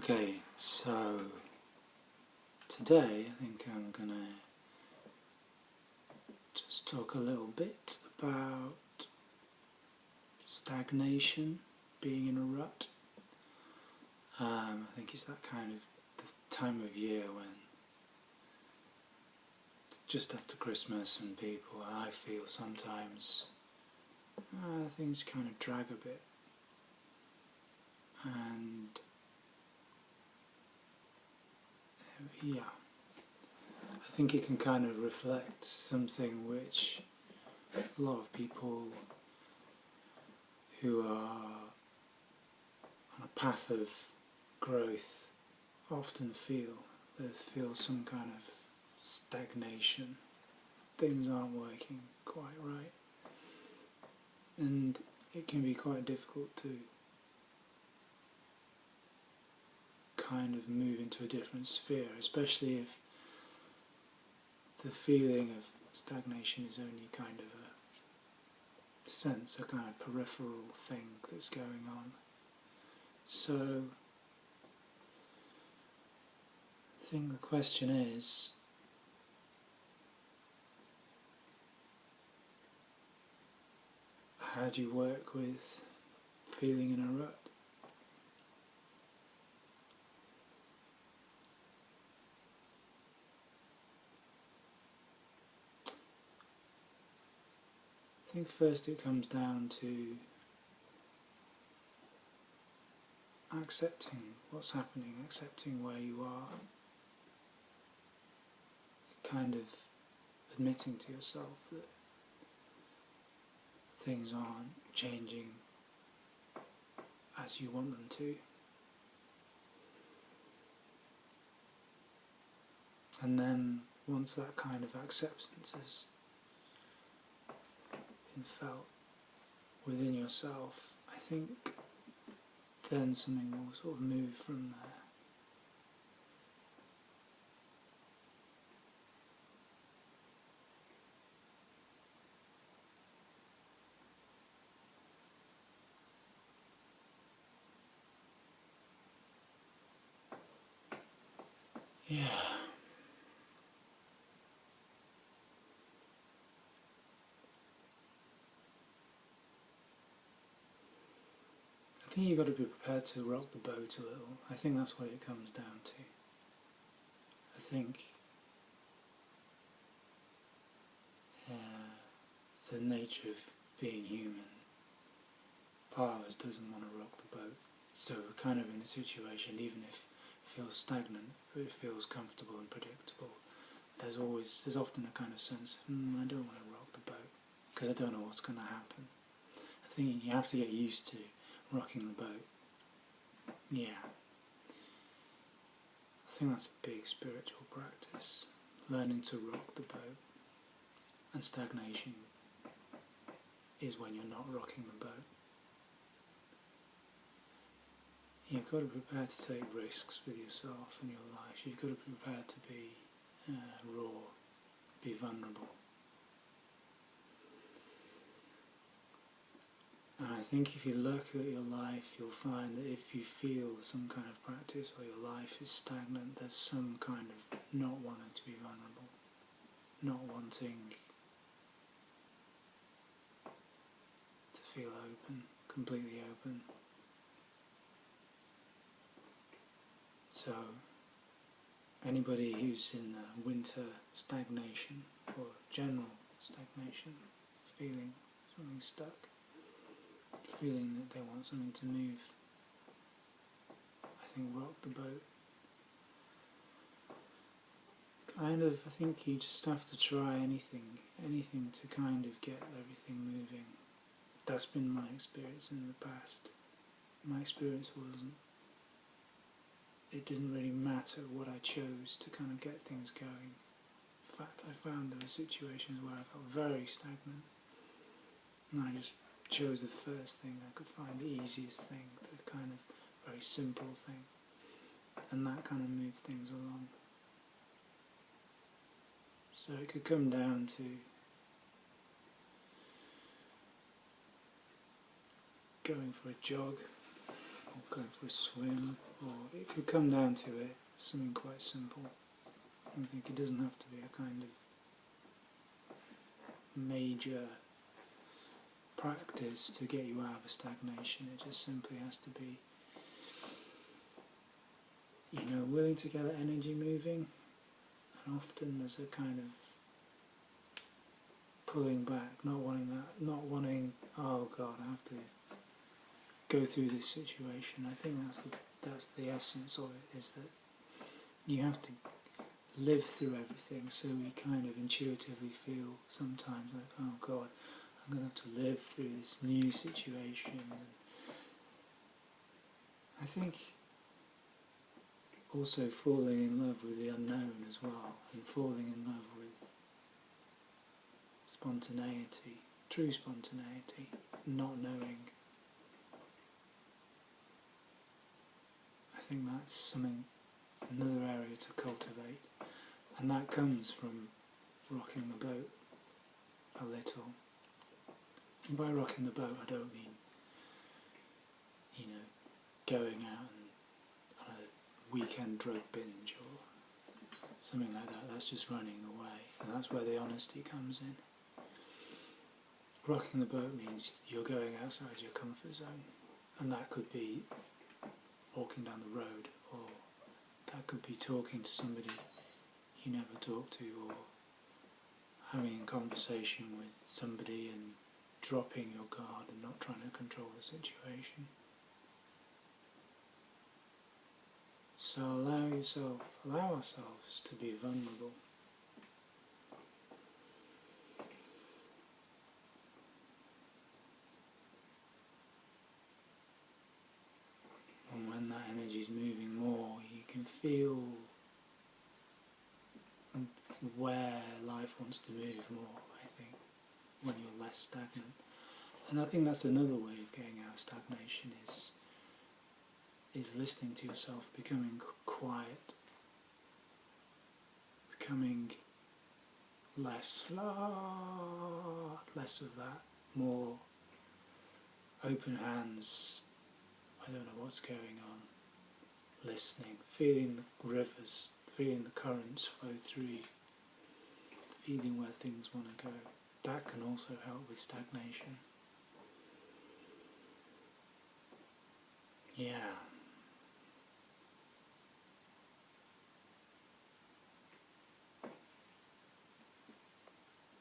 Okay, so today I think I'm gonna just talk a little bit about stagnation, being in a rut. I think it's that kind of the time of year when it's just after Christmas and I feel sometimes things kind of drag a bit, and yeah, I think it can kind of reflect something which a lot of people who are on a path of growth often feel. They feel some kind of stagnation. Things aren't working quite right, and it can be quite difficult to kind of move into a different sphere, especially if the feeling of stagnation is only kind of a sense, a kind of peripheral thing that's going on. So I think the question is, how do you work with feeling in a rut? I think first it comes down to accepting what's happening, accepting where you are, kind of admitting to yourself that things aren't changing as you want them to. And then once that kind of acceptance has been felt within yourself, I think then something will sort of move from there. Yeah. I think you've got to be prepared to rock the boat a little. I think that's what it comes down to. I think the nature of being human, part of us doesn't want to rock the boat. So we're kind of in a situation, even if it feels stagnant, if it feels comfortable and predictable, there's often a kind of sense of, I don't want to rock the boat, because I don't know what's going to happen. I think you have to get used to rocking the boat. Yeah. I think that's a big spiritual practice, learning to rock the boat. And stagnation is when you're not rocking the boat. You've got to be prepared to take risks with yourself and your life. You've got to be prepared to be raw, be vulnerable. And I think if you look at your life, you'll find that if you feel some kind of practice or your life is stagnant, there's some kind of not wanting to be vulnerable, not wanting to feel open, completely open. So anybody who's in winter stagnation or general stagnation, feeling something stuck, feeling that they want something to move, I think rock the boat. I think you just have to try anything to kind of get everything moving. That's been my experience in the past. My experience it didn't really matter what I chose to kind of get things going. In fact, I found there were situations where I felt very stagnant, and I just chose the first thing I could find, the easiest thing, the kind of very simple thing, and that kind of moved things along. So it could come down to going for a jog, or go for a swim, or it could come down to it, something quite simple. I think it doesn't have to be a kind of major practice to get you out of a stagnation. It just simply has to be, willing to get that energy moving, and often there's a kind of pulling back, not wanting, oh God, I have to go through this situation. I think that's the essence of it, is that you have to live through everything, so we kind of intuitively feel sometimes like, oh God, I'm going to have to live through this new situation. And I think also falling in love with the unknown as well, and falling in love with spontaneity, true spontaneity, not knowing. I think that's another area to cultivate, and that comes from rocking the boat a little. And by rocking the boat, I don't mean, going out on a weekend drug binge or something like that. That's just running away, and that's where the honesty comes in. Rocking the boat means you're going outside your comfort zone, and that could be walking down the road, or that could be talking to somebody you never talk to, or having a conversation with somebody and dropping your guard and not trying to control the situation. So allow ourselves to be vulnerable. And when that energy is moving more, you can feel where life wants to move more, I think, when you're less stagnant. And I think that's another way of getting out of stagnation, is listening to yourself, becoming quiet, becoming less of that, more open hands, I don't know what's going on, listening, feeling the rivers, feeling the currents flow through you, feeling where things want to go. That can also help with stagnation. Yeah.